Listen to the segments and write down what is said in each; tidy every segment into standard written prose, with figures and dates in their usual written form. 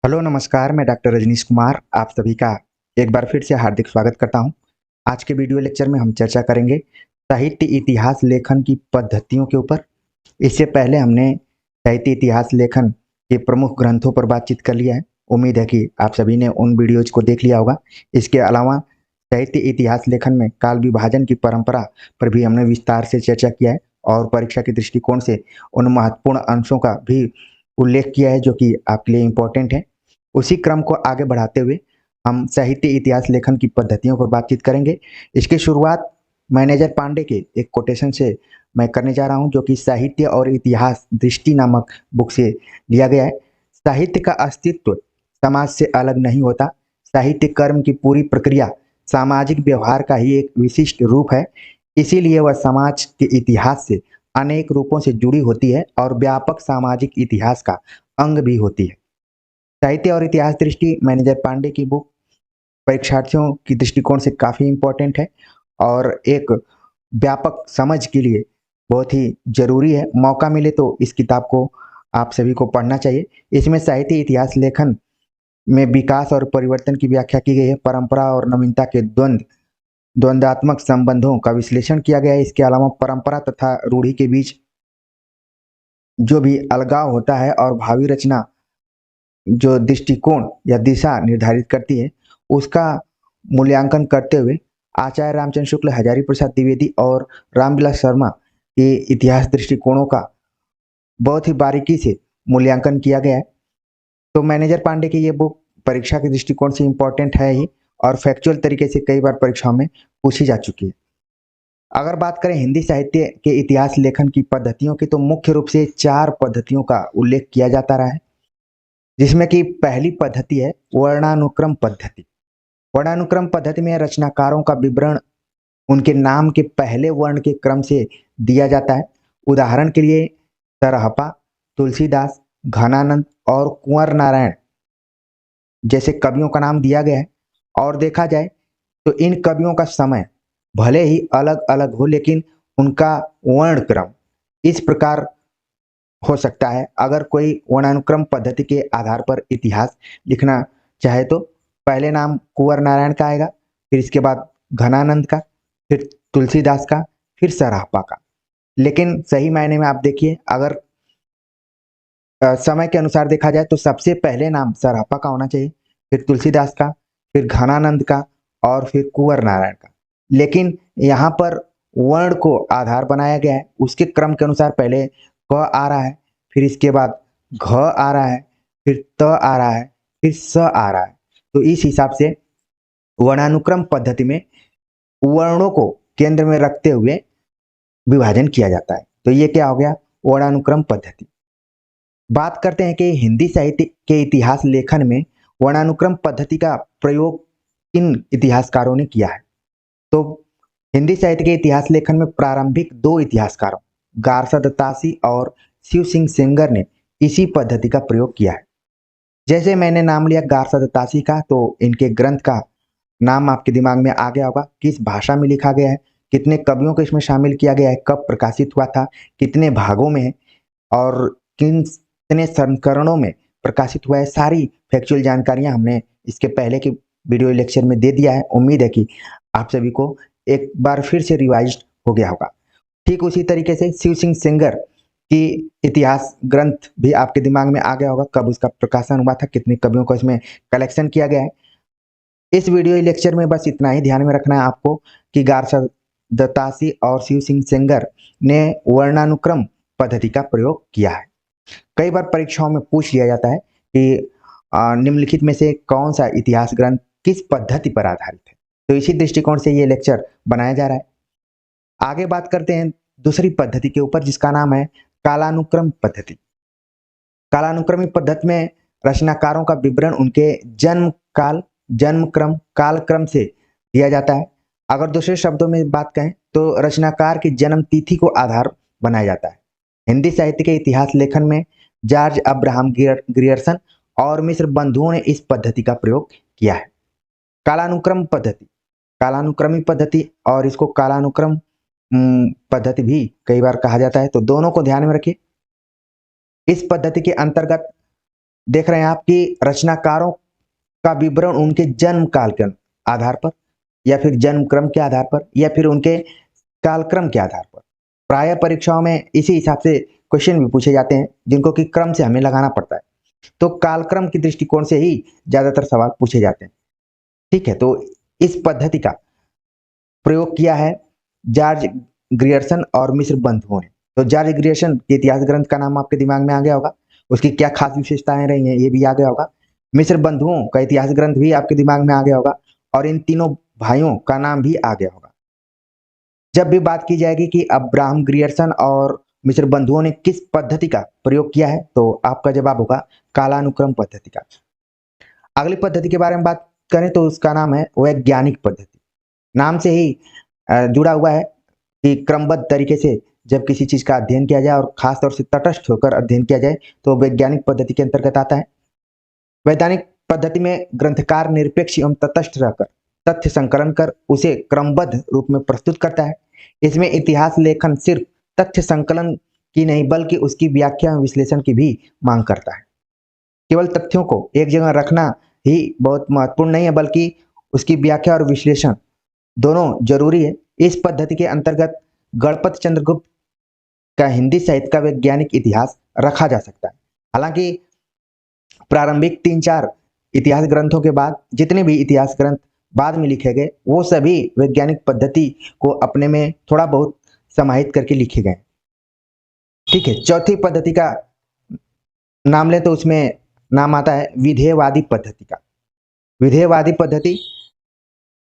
Hello नमस्कार, मैं doctor Rajneesh Kumar आप सभी का एक बार फिर से हार्दिक स्वागत करता हूं। आज के वीडियो लेक्चर में हम चर्चा करेंगे साहित्य इतिहास लेखन की पद्धतियों के ऊपर। इससे पहले हमने साहित्य इतिहास लेखन के प्रमुख ग्रंथों पर बातचीत कर लिया है। उम्मीद है कि आप सभी ने उन वीडियोज को देख लिया होगा। इसके अलावा साहित्य इतिहास लेखन में काल विभाजन की परंपरा पर भी हमने विस्तार से चर्चा किया है और परीक्षा के दृष्टिकोण से उन महत्वपूर्ण अंशों का भी उल्लेख किया है जो कि आपके लिए इम्पोर्टेंट है। उसी क्रम को आगे बढ़ाते हुए हम साहित्य इतिहास लेखन की पद्धतियों पर बातचीत करेंगे। इसकी शुरुआत मैनेजर पांडे के एक कोटेशन से मैं करने जा रहा हूं, जो कि साहित्य और इतिहास दृष्टि नामक बुक से लिया गया है। साहित्य का अस्तित्व समाज से अलग नहीं होता। साहित्य कर्म की पूरी प्रक्रिया सामाजिक व्यवहार का ही एक विशिष्ट रूप है। इसीलिए वह समाज के इतिहास से अनेक रूपों से जुड़ी होती है और व्यापक सामाजिक इतिहास का अंग भी होती है। साहित्य और इतिहास दृष्टि मैनेजर पांडे की बुक परीक्षार्थियों की दृष्टिकोण से काफ़ी इम्पोर्टेंट है और एक व्यापक समझ के लिए बहुत ही जरूरी है। मौका मिले तो इस किताब को आप सभी को पढ़ना चाहिए। इसमें साहित्य इतिहास लेखन में विकास और परिवर्तन की व्याख्या की गई है। परंपरा और नवीनता के द्वंद्वात्मक संबंधों का विश्लेषण किया गया है। इसके अलावा परंपरा तथा रूढ़ि के बीच जो भी अलगाव होता है और भावी रचना जो दृष्टिकोण या दिशा निर्धारित करती है, उसका मूल्यांकन करते हुए आचार्य रामचंद्र शुक्ल, हजारी प्रसाद द्विवेदी और रामविलास शर्मा के इतिहास दृष्टिकोणों का बहुत ही बारीकी से मूल्यांकन किया गया है। तो मैनेजर पांडे की ये बुक परीक्षा के दृष्टिकोण से इम्पोर्टेंट है ही और फैक्चुअल तरीके से कई बार परीक्षाओं में पूछी जा चुकी है। अगर बात करें हिंदी साहित्य के इतिहास लेखन की पद्धतियों की, तो मुख्य रूप से 4 पद्धतियों का उल्लेख किया जाता रहा है, जिसमें कि पहली पद्धति है वर्णानुक्रम पद्धति। वर्णानुक्रम पद्धति में रचनाकारों का विवरण उनके नाम के पहले वर्ण के क्रम से दिया जाता है। उदाहरण के लिए सरहपा, तुलसीदास, घनानंद और कुंवर नारायण जैसे कवियों का नाम दिया गया है। और देखा जाए तो इन कवियों का समय भले ही अलग अलग हो, लेकिन उनका वर्ण क्रम इस प्रकार हो सकता है। अगर कोई वर्णानुक्रम पद्धति के आधार पर इतिहास लिखना चाहे तो पहले नाम कुंवर नारायण का आएगा, फिर इसके बाद घनानंद का, फिर तुलसीदास का, फिर सराहपा का। लेकिन सही मायने में आप देखिए, अगर समय के अनुसार देखा जाए तो सबसे पहले नाम सराहपा का होना चाहिए, फिर तुलसीदास का, फिर घनानंद का और फिर कुंवर नारायण का। लेकिन यहाँ पर वर्ण को आधार बनाया गया है। उसके क्रम के अनुसार पहले क आ रहा है, फिर इसके बाद घ आ रहा है, फिर त आ रहा है, फिर स आ रहा है। तो इस हिसाब से वर्णानुक्रम पद्धति में वर्णों को केंद्र में रखते हुए विभाजन किया जाता है। तो ये क्या हो गया, वर्णानुक्रम पद्धति। बात करते हैं कि हिंदी साहित्य के इतिहास लेखन में वर्णानुक्रम पद्धति का प्रयोग किन इतिहासकारों ने किया है। तो हिंदी साहित्य के इतिहास लेखन में प्रारंभिक 2 इतिहासकारों गारसा दत्तासी और शिव सिंह सेंगर ने इसी पद्धति का प्रयोग किया है। जैसे मैंने नाम लिया गारसा दत्तासी का, तो इनके ग्रंथ का नाम आपके दिमाग में आ गया होगा। किस भाषा में लिखा गया है, कितने कवियों को इसमें शामिल किया गया है, कब प्रकाशित हुआ था, कितने भागों में है और कितने संस्करणों में प्रकाशित हुआ है, सारी फैक्चुअल जानकारियां हमने इसके पहले के वीडियो लेक्चर में दे दिया है। उम्मीद है कि आप सभी को एक बार फिर से रिवाइज हो गया होगा। ठीक उसी तरीके से शिव सिंह सेंगर की इतिहास ग्रंथ भी आपके दिमाग में आ गया होगा, कब उसका प्रकाशन हुआ था, कितने कवियों को इसमें कलेक्शन किया गया है। इस वीडियो लेक्चर में बस इतना ही ध्यान में रखना है आपको कि गारसा दत्तासी और शिव सिंह सेंगर ने वर्णानुक्रम पद्धति का प्रयोग किया है। कई बार परीक्षाओं में पूछ लिया जाता है कि निम्नलिखित में से कौन सा इतिहास ग्रंथ किस पद्धति पर आधारित है। तो इसी दृष्टिकोण से ये लेक्चर बनाया जा रहा है। आगे बात करते हैं दूसरी पद्धति के ऊपर, जिसका नाम है कालानुक्रम पद्धति। कालानुक्रमिक पद्धति में रचनाकारों का विवरण उनके जन्म काल, जन्म क्रम, काल क्रम से दिया जाता है। अगर दूसरे शब्दों में बात कहें तो रचनाकार की जन्म तिथि को आधार बनाया जाता है। हिंदी साहित्य के इतिहास लेखन में जॉर्ज अब्राहम ग्रियर्सन और मिश्र बंधुओं ने इस पद्धति का प्रयोग किया है। कालानुक्रम पद्धति, कालानुक्रमिक पद्धति और इसको कालानुक्रम पद्धति भी कई बार कहा जाता है, तो दोनों को ध्यान में रखिए। इस पद्धति के अंतर्गत देख रहे हैं आपकी रचनाकारों का विवरण उनके जन्म काल के आधार पर, या फिर जन्म क्रम के आधार पर, या फिर उनके कालक्रम के आधार पर। प्राय परीक्षाओं में इसी हिसाब से क्वेश्चन भी पूछे जाते हैं, जिनको कि क्रम से हमें लगाना पड़ता है। तो कालक्रम की दृष्टिकोण से ही ज्यादातर सवाल पूछे जाते हैं। ठीक है, तो इस पद्धति का प्रयोग किया है जॉर्ज ग्रियर्सन और मिश्र बंधुओं ने। तो जॉर्ज ग्रियर्सन के इतिहास ग्रंथ का नाम आपके दिमाग में आ गया होगा, उसकी क्या खास विशेषताएं रही हैं ये भी आ गया होगा। मिश्र बंधुओं का इतिहास ग्रंथ भी आपके दिमाग में आ गया होगा, और इन तीनों भाइयों का नाम भी आ गया होगा। जब भी बात की जाएगी कि अब्राहम ग्रियर्सन और मिश्र बंधुओं ने किस पद्धति का प्रयोग किया है, तो आपका जवाब होगा कालानुक्रम पद्धति का। अगली पद्धति के बारे में बात करें तो उसका नाम है वैज्ञानिक पद्धति। नाम से ही जुड़ा हुआ है कि क्रमबद्ध तरीके से जब किसी चीज का अध्ययन किया जाए और खास तौर से तटस्थ होकर अध्ययन किया जाए तो वैज्ञानिक पद्धति के अंतर्गत आता है। वैज्ञानिक पद्धति में ग्रंथकार निरपेक्ष एवं तटस्थ रहकर तथ्य संकलन कर उसे क्रमबद्ध रूप में प्रस्तुत करता है। इसमें इतिहास लेखन सिर्फ तथ्य संकलन की नहीं बल्कि उसकी व्याख्या एवं विश्लेषण की भी मांग करता है। केवल तथ्यों को एक जगह रखना ही बहुत महत्वपूर्ण नहीं है, बल्कि उसकी व्याख्या और विश्लेषण दोनों जरूरी है। इस पद्धति के अंतर्गत गणपत चंद्रगुप्त का हिंदी साहित्य का वैज्ञानिक इतिहास रखा जा सकता है। हालांकि प्रारंभिक 3-4 इतिहास ग्रंथों के बाद जितने भी इतिहास ग्रंथ बाद में लिखे गए वो सभी वैज्ञानिक पद्धति को अपने में थोड़ा बहुत समाहित करके लिखे गए। ठीक है, चौथी पद्धति का नाम लें तो उसमें नाम आता है विधेयवादी पद्धति का। विधेयवादी पद्धति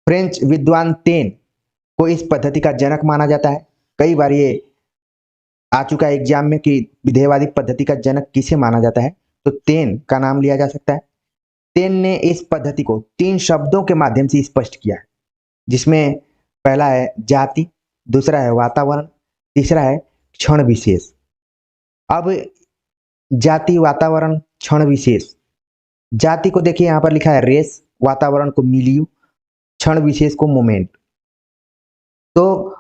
फ्रेंच विद्वान तेन को इस पद्धति का जनक माना जाता है। कई बार ये आ चुका है एग्जाम में कि विधेयवादी पद्धति का जनक किसे माना जाता है, तो तेन का नाम लिया जा सकता है। तेन ने इस पद्धति को 3 शब्दों के माध्यम से स्पष्ट किया है, जिसमें पहला है जाति, दूसरा है वातावरण, तीसरा है क्षण विशेष। अब जाति, वातावरण, क्षण विशेष। जाति को देखिए यहां पर लिखा है रेस, वातावरण को मिलियू, क्षण विशेष को मोमेंट। तो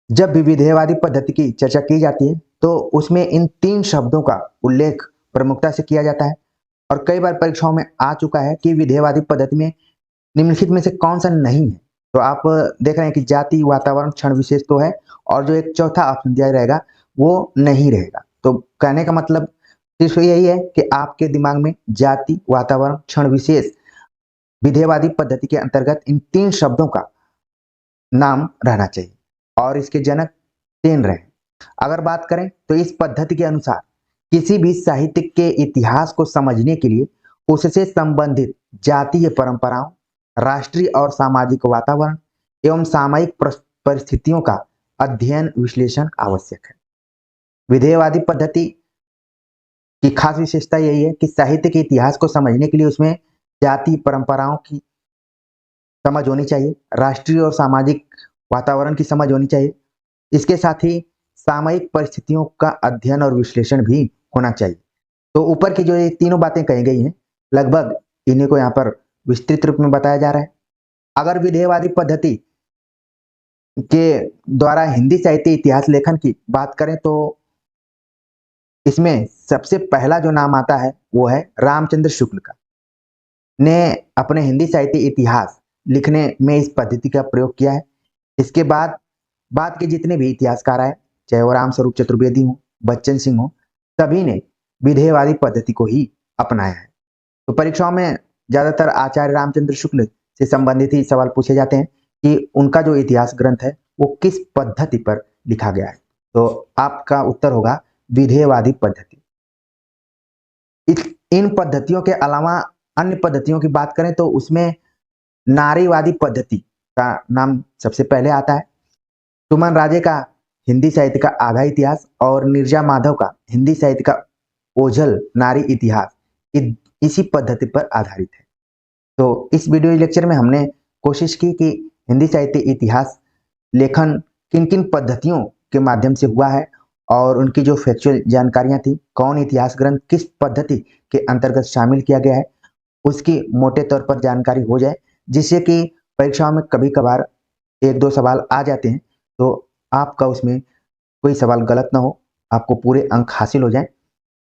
जब भी विधेयवादी पद्धति की चर्चा की जाती है तो उसमें इन 3 शब्दों का उल्लेख प्रमुखता से किया जाता है। और कई बार परीक्षाओं में आ चुका है कि विधेयवादी पद्धति में निम्नलिखित में से कौन सा नहीं है। तो आप देख रहे हैं कि जाति, वातावरण, क्षण विशेष तो है, और जो एक चौथा ऑप्शन दिया रहेगा वो नहीं रहेगा। तो कहने का मतलब सिर्फ यही है कि आपके दिमाग में जाति, वातावरण, क्षण विशेष विधेयवादी पद्धति के अंतर्गत इन 3 शब्दों का नाम रहना चाहिए और इसके जनक तेन रहे। अगर बात करें तो इस पद्धति के अनुसार किसी भी साहित्य के इतिहास को समझने के लिए उससे संबंधित जातीय परंपराओं, राष्ट्रीय और सामाजिक वातावरण एवं सामयिक परिस्थितियों का अध्ययन विश्लेषण आवश्यक है। विधेयवादी पद्धति की खास विशेषता यही है कि साहित्य के इतिहास को समझने के लिए उसमें जाति परंपराओं की समझ होनी चाहिए, राष्ट्रीय और सामाजिक वातावरण की समझ होनी चाहिए, इसके साथ ही सामयिक परिस्थितियों का अध्ययन और विश्लेषण भी होना चाहिए। तो ऊपर की जो ये तीनों बातें कही गई हैं लगभग इन्हीं को यहाँ पर विस्तृत रूप में बताया जा रहा है। अगर विधेयवादी पद्धति के द्वारा हिंदी साहित्य इतिहास लेखन की बात करें तो इसमें सबसे पहला जो नाम आता है वो है रामचंद्र शुक्ल का, ने अपने हिंदी साहित्य इतिहास लिखने में इस पद्धति का प्रयोग किया है। इसके बाद के जितने भी इतिहासकार आए, चाहे वो राम स्वरूप चतुर्वेदी हो, बच्चन सिंह हो, सभी ने विधेयवादी पद्धति को ही अपनाया है। तो परीक्षाओं में ज्यादातर आचार्य रामचंद्र शुक्ल से संबंधित ही सवाल पूछे जाते हैं कि उनका जो इतिहास ग्रंथ है वो किस पद्धति पर लिखा गया है। तो आपका उत्तर होगा विधेयवादी पद्धति। इन पद्धतियों के अलावा अन्य पद्धतियों की बात करें तो उसमें नारीवादी पद्धति का नाम सबसे पहले आता है। सुमन राजे का हिंदी साहित्य का आधा इतिहास और नीरजा माधव का हिंदी साहित्य का ओझल नारी इतिहास इसी पद्धति पर आधारित है। तो इस वीडियो लेक्चर में हमने कोशिश की कि हिंदी साहित्य इतिहास लेखन किन किन पद्धतियों के माध्यम से हुआ है और उनकी जो फैक्चुअल जानकारियां थी, कौन इतिहास ग्रंथ किस पद्धति के अंतर्गत शामिल किया गया है, उसकी मोटे तौर पर जानकारी हो जाए, जिससे कि परीक्षाओं में कभी कभार 1-2 सवाल आ जाते हैं तो आपका उसमें कोई सवाल गलत ना हो, आपको पूरे अंक हासिल हो जाए।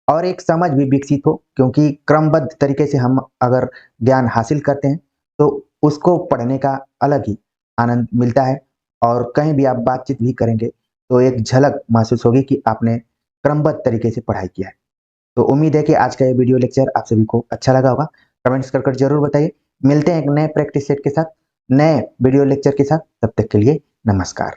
और एक समझ भी विकसित हो, क्योंकि क्रमबद्ध तरीके से हम अगर ज्ञान हासिल करते हैं तो उसको पढ़ने का अलग ही आनंद मिलता है। और कहीं भी आप बातचीत भी करेंगे तो एक झलक महसूस होगी कि आपने क्रमबद्ध तरीके से पढ़ाई किया है। तो उम्मीद है कि आज का ये वीडियो लेक्चर आप सभी को अच्छा लगा होगा। कमेंट्स कर जरूर बताइए। मिलते हैं एक नए प्रैक्टिस सेट के साथ, नए वीडियो लेक्चर के साथ। तब तक के लिए नमस्कार।